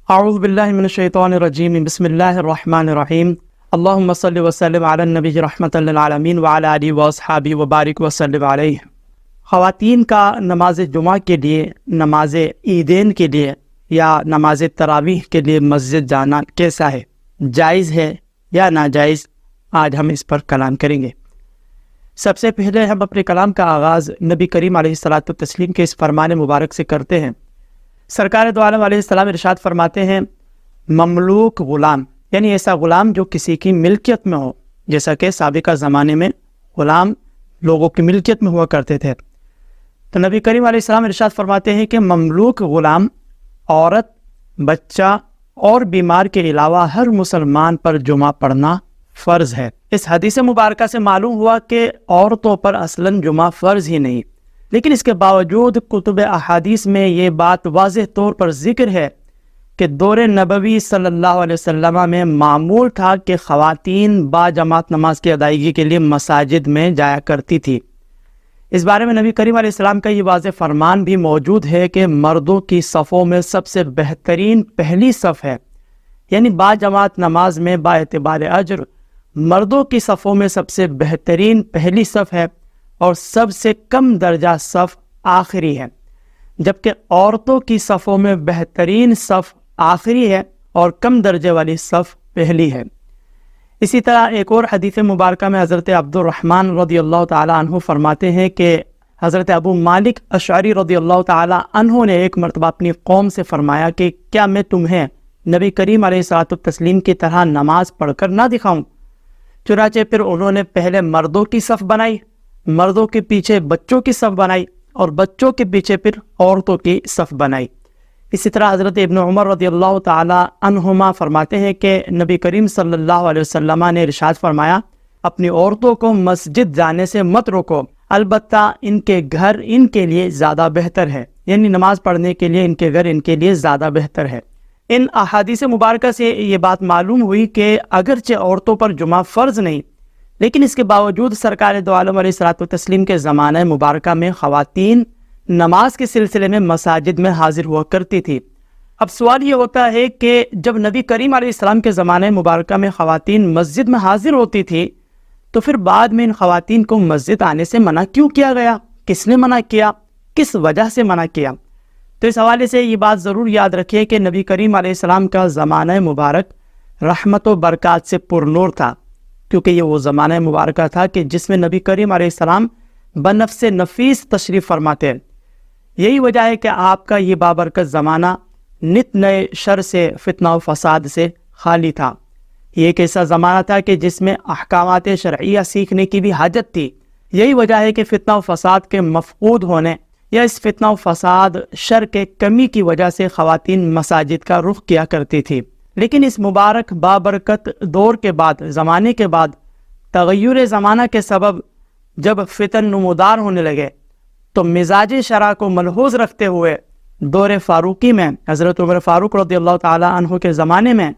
اعوذ باللہ من الشیطان الرجیم بسم اللہ الرحمن الرحیم اللہم صلی وسلم علی النبی رحمۃ للعالمین وعلی آلہ واصحابہ وبارک وسلم علیہ۔ خواتین کا نماز جمعہ کے لیے، نماز عیدین کے لیے یا نماز تراویح کے لیے مسجد جانا کیسا ہے؟ جائز ہے یا ناجائز؟ آج ہم اس پر کلام کریں گے۔ سب سے پہلے ہم اپنے کلام کا آغاز نبی کریم علیہ الصلاۃ والتسلیم کے اس فرمان مبارک سے کرتے ہیں۔ سرکار دو عالم علیہ السلام ارشاد فرماتے ہیں، مملوک غلام یعنی ایسا غلام جو کسی کی ملکیت میں ہو، جیسا کہ سابقہ زمانے میں غلام لوگوں کی ملکیت میں ہوا کرتے تھے، تو نبی کریم علیہ السلام ارشاد فرماتے ہیں کہ مملوک غلام، عورت، بچہ اور بیمار کے علاوہ ہر مسلمان پر جمعہ پڑھنا فرض ہے۔ اس حدیث مبارکہ سے معلوم ہوا کہ عورتوں پر اصلاً جمعہ فرض ہی نہیں، لیکن اس کے باوجود کتب احادیث میں یہ بات واضح طور پر ذکر ہے کہ دور نبوی صلی اللہ علیہ وسلم میں معمول تھا کہ خواتین با جماعت نماز کی ادائیگی کے لیے مساجد میں جایا کرتی تھی۔ اس بارے میں نبی کریم علیہ السلام کا یہ واضح فرمان بھی موجود ہے کہ مردوں کی صفوں میں سب سے بہترین پہلی صف ہے، یعنی با جماعت نماز میں با اعتبار اجر مردوں کی صفوں میں سب سے بہترین پہلی صف ہے اور سب سے کم درجہ صف آخری ہے، جبکہ عورتوں کی صفوں میں بہترین صف آخری ہے اور کم درجے والی صف پہلی ہے۔ اسی طرح ایک اور حدیث مبارکہ میں حضرت عبد الرحمن رضی اللہ تعالی عنہ فرماتے ہیں کہ حضرت ابو مالک اشعری رضی اللہ تعالی عنہ نے ایک مرتبہ اپنی قوم سے فرمایا کہ کیا میں تمہیں نبی کریم علیہ الصلوۃ والتسلیم کی طرح نماز پڑھ کر نہ دکھاؤں؟ چنانچہ پھر انہوں نے پہلے مردوں کی صف بنائی، مردوں کے پیچھے بچوں کی صف بنائی اور بچوں کے پیچھے پھر عورتوں کی صف بنائی۔ اسی طرح حضرت ابن عمر رضی اللہ تعالی عنہما فرماتے ہیں کہ نبی کریم صلی اللہ علیہ وسلم نے ارشاد فرمایا، اپنی عورتوں کو مسجد جانے سے مت روکو، البتہ ان کے گھر ان کے لیے زیادہ بہتر ہے، یعنی نماز پڑھنے کے لیے ان کے گھر ان کے لیے زیادہ بہتر ہے۔ ان احادیث مبارکہ سے یہ بات معلوم ہوئی کہ اگرچہ عورتوں پر جمعہ فرض نہیں، لیکن اس کے باوجود سرکار دو عالم علیہ الصلوۃ والتسلیم کے زمانہ مبارکہ میں خواتین نماز کے سلسلے میں مساجد میں حاضر ہوا کرتی تھی۔ اب سوال یہ ہوتا ہے کہ جب نبی کریم علیہ السلام کے زمانہ مبارکہ میں خواتین مسجد میں حاضر ہوتی تھی، تو پھر بعد میں ان خواتین کو مسجد آنے سے منع کیوں کیا گیا؟ کس نے منع کیا؟ کس وجہ سے منع کیا؟ تو اس حوالے سے یہ بات ضرور یاد رکھیے کہ نبی کریم علیہ السلام کا زمانہ مبارک رحمت و برکات سے پر نور تھا، کیونکہ یہ وہ زمانہ مبارکہ تھا کہ جس میں نبی کریم علیہ السلام بنفس نفیس تشریف فرماتے ہیں۔ یہی وجہ ہے کہ آپ کا یہ بابرکت زمانہ نت نئے شر سے، فتنہ و فساد سے خالی تھا۔ یہ ایک ایسا زمانہ تھا کہ جس میں احکامات شرعیہ سیکھنے کی بھی حاجت تھی۔ یہی وجہ ہے کہ فتنہ و فساد کے مفقود ہونے یا اس فتنہ و فساد شر کے کمی کی وجہ سے خواتین مساجد کا رخ کیا کرتی تھی۔ لیکن اس مبارک بابرکت دور کے بعد، زمانے کے بعد، تغیر زمانہ کے سبب جب فتن نمودار ہونے لگے تو مزاج شرع کو ملحوظ رکھتے ہوئے دور فاروقی میں حضرت عمر فاروق رضی اللہ تعالی عنہ کے زمانے میں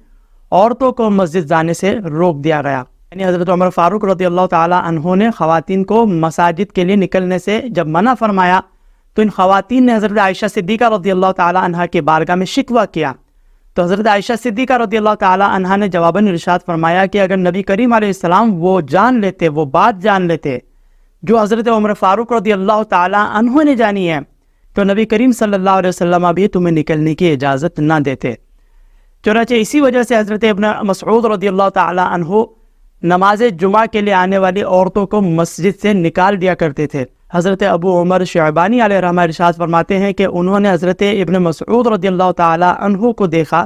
عورتوں کو مسجد جانے سے روک دیا گیا۔ یعنی حضرت عمر فاروق رضی اللہ تعالی عنہ نے خواتین کو مساجد کے لیے نکلنے سے جب منع فرمایا تو ان خواتین نے حضرت عائشہ صدیقہ رضی اللہ تعالی عنہ کی بارگاہ میں شکوہ کیا، تو حضرت عائشہ صدیقہ رضی اللہ تعالی عنہ نے جواباً ارشاد فرمایا کہ اگر نبی کریم علیہ السلام وہ جان لیتے، وہ بات جان لیتے جو حضرت عمر فاروق رضی اللہ تعالی عنہ نے جانی ہے، تو نبی کریم صلی اللہ علیہ وسلم بھی تمہیں نکلنے کی اجازت نہ دیتے۔ چنانچہ اسی وجہ سے حضرت ابن مسعود رضی اللہ تعالی عنہ نماز جمعہ کے لیے آنے والی عورتوں کو مسجد سے نکال دیا کرتے تھے۔ حضرت ابو عمر شعبانی علیہ رحمہ ارشاد فرماتے ہیں کہ انہوں نے حضرت ابن مسعود رضی اللہ تعالی عنہ کو دیکھا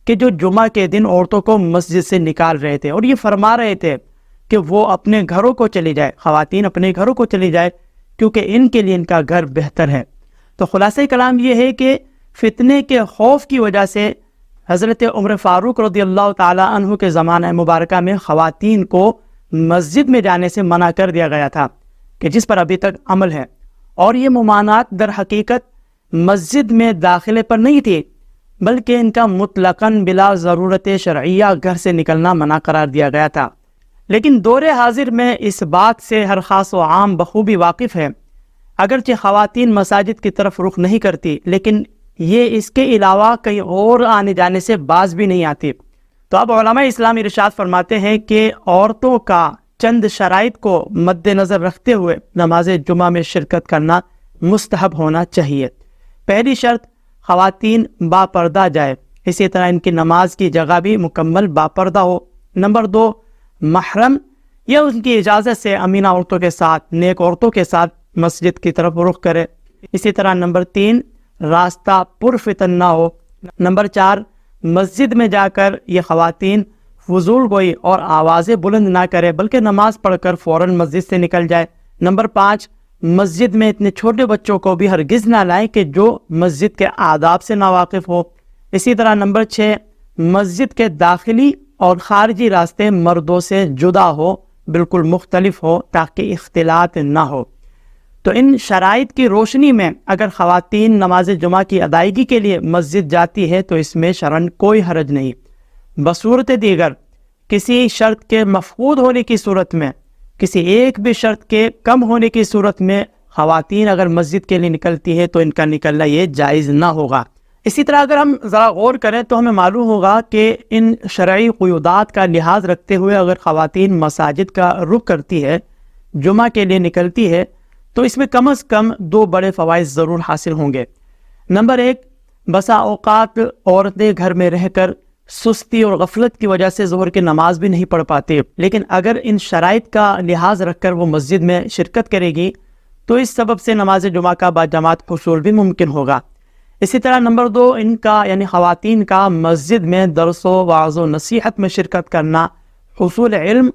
کہ جو جمعہ کے دن عورتوں کو مسجد سے نکال رہے تھے اور یہ فرما رہے تھے کہ وہ اپنے گھروں کو چلی جائے، خواتین اپنے گھروں کو چلی جائے، کیونکہ ان کے لیے ان کا گھر بہتر ہے۔ تو خلاصہ کلام یہ ہے کہ فتنے کے خوف کی وجہ سے حضرت عمر فاروق رضی اللہ تعالی عنہ کے زمانہ مبارکہ میں خواتین کو مسجد میں جانے سے منع کر دیا گیا تھا، کہ جس پر ابھی تک عمل ہے، اور یہ ممانعت در حقیقت مسجد میں داخلے پر نہیں تھی، بلکہ ان کا مطلقاً بلا ضرورت شرعیہ گھر سے نکلنا منع قرار دیا گیا تھا۔ لیکن دور حاضر میں اس بات سے ہر خاص و عام بخوبی واقف ہے، اگرچہ خواتین مساجد کی طرف رخ نہیں کرتی، لیکن یہ اس کے علاوہ کہیں اور آنے جانے سے باز بھی نہیں آتی۔ تو اب علماء اسلام ارشاد فرماتے ہیں کہ عورتوں کا چند شرائط کو مد نظر رکھتے ہوئے نماز جمعہ میں شرکت کرنا مستحب ہونا چاہیے۔ پہلی شرط، خواتین با پردہ جائے، اسی طرح ان کی نماز کی جگہ بھی مکمل با پردہ ہو۔ نمبر 2، محرم یا ان کی اجازت سے امینہ عورتوں کے ساتھ، نیک عورتوں کے ساتھ مسجد کی طرف رخ کرے۔ اسی طرح نمبر 3، راستہ پرفتن نہ ہو۔ نمبر 4، مسجد میں جا کر یہ خواتین فضول گوئی اور آوازیں بلند نہ کرے بلکہ نماز پڑھ کر فوراً مسجد سے نکل جائے۔ نمبر 5، مسجد میں اتنے چھوٹے بچوں کو بھی ہرگز نہ لائیں کہ جو مسجد کے آداب سے ناواقف ہو۔ اسی طرح نمبر 6، مسجد کے داخلی اور خارجی راستے مردوں سے جدا ہو، بالکل مختلف ہو تاکہ اختلاط نہ ہو۔ تو ان شرائط کی روشنی میں اگر خواتین نماز جمعہ کی ادائیگی کے لیے مسجد جاتی ہے تو اس میں شرعاً کوئی حرج نہیں۔ بصورت دیگر کسی شرط کے مفقود ہونے کی صورت میں، کسی ایک بھی شرط کے کم ہونے کی صورت میں خواتین اگر مسجد کے لیے نکلتی ہے تو ان کا نکلنا یہ جائز نہ ہوگا۔ اسی طرح اگر ہم ذرا غور کریں تو ہمیں معلوم ہوگا کہ ان شرعی قیودات کا لحاظ رکھتے ہوئے اگر خواتین مساجد کا رخ کرتی ہے، جمعہ کے لیے نکلتی ہے، تو اس میں کم از کم 2 بڑے فوائد ضرور حاصل ہوں گے۔ نمبر 1، بسا اوقات عورتیں گھر میں رہ کر سستی اور غفلت کی وجہ سے ظہر کی نماز بھی نہیں پڑھ پاتی، لیکن اگر ان شرائط کا لحاظ رکھ کر وہ مسجد میں شرکت کرے گی تو اس سبب سے نماز جمعہ کا باجماعت حصول بھی ممکن ہوگا۔ اسی طرح نمبر 2، ان کا یعنی خواتین کا مسجد میں درس و وعظ و نصیحت میں شرکت کرنا حصول علم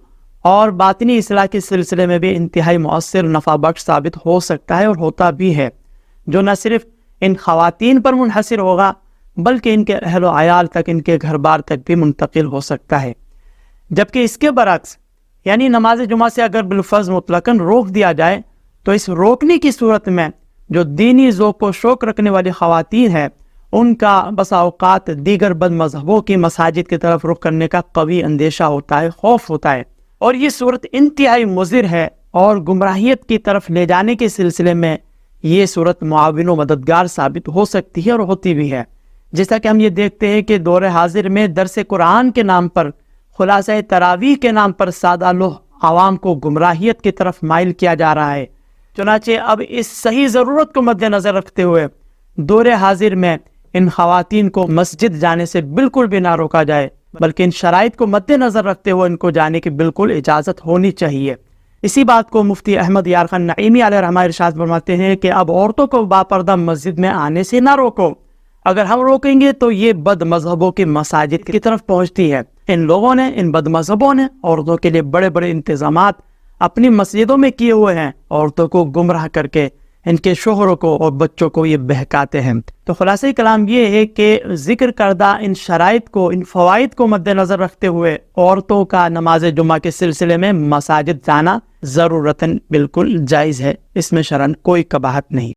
اور باطنی اصلاح کے سلسلے میں بھی انتہائی مؤثر نفع بخش ثابت ہو سکتا ہے اور ہوتا بھی ہے، جو نہ صرف ان خواتین پر منحصر ہوگا بلکہ ان کے اہل و عیال تک، ان کے گھر بار تک بھی منتقل ہو سکتا ہے۔ جبکہ اس کے برعکس یعنی نماز جمعہ سے اگر بالفرض مطلقاً روک دیا جائے تو اس روکنے کی صورت میں جو دینی ذوق و شوق رکھنے والی خواتین ہیں ان کا بسا اوقات دیگر بد مذہبوں کی مساجد کی طرف رخ کرنے کا قوی اندیشہ ہوتا ہے، خوف ہوتا ہے، اور یہ صورت انتہائی مضر ہے اور گمراہیت کی طرف لے جانے کے سلسلے میں یہ صورت معاون و مددگار ثابت ہو سکتی ہے اور ہوتی بھی ہے۔ جیسا کہ ہم یہ دیکھتے ہیں کہ دور حاضر میں درس قرآن کے نام پر، خلاصہ تراویح کے نام پر سادہ لوح عوام کو گمراہیت کی طرف مائل کیا جا رہا ہے۔ چنانچہ اب اس صحیح ضرورت کو مد نظر رکھتے ہوئے دور حاضر میں ان خواتین کو مسجد جانے سے بالکل بھی نہ روکا جائے بلکہ ان شرائط کو مد نظر رکھتے ہوئے ان کو جانے کی بالکل اجازت ہونی چاہیے۔ اسی بات کو مفتی احمد یار خان نعیمی علیہ رحمہ ارشاد فرماتے ہیں کہ اب عورتوں کو باپردہ مسجد میں آنے سے نہ روکو، اگر ہم روکیں گے تو یہ بد مذہبوں کی مساجد کی طرف پہنچتی ہے۔ ان لوگوں نے، ان بد مذہبوں نے عورتوں کے لیے بڑے بڑے انتظامات اپنی مسجدوں میں کیے ہوئے ہیں، عورتوں کو گمراہ کر کے ان کے شوہروں کو اور بچوں کو یہ بہکاتے ہیں۔ تو خلاصہ کلام یہ ہے کہ ذکر کردہ ان شرائط کو، ان فوائد کو مد نظر رکھتے ہوئے عورتوں کا نماز جمعہ کے سلسلے میں مساجد جانا ضرورتاً بالکل جائز ہے، اس میں شرعاً کوئی قباحت نہیں۔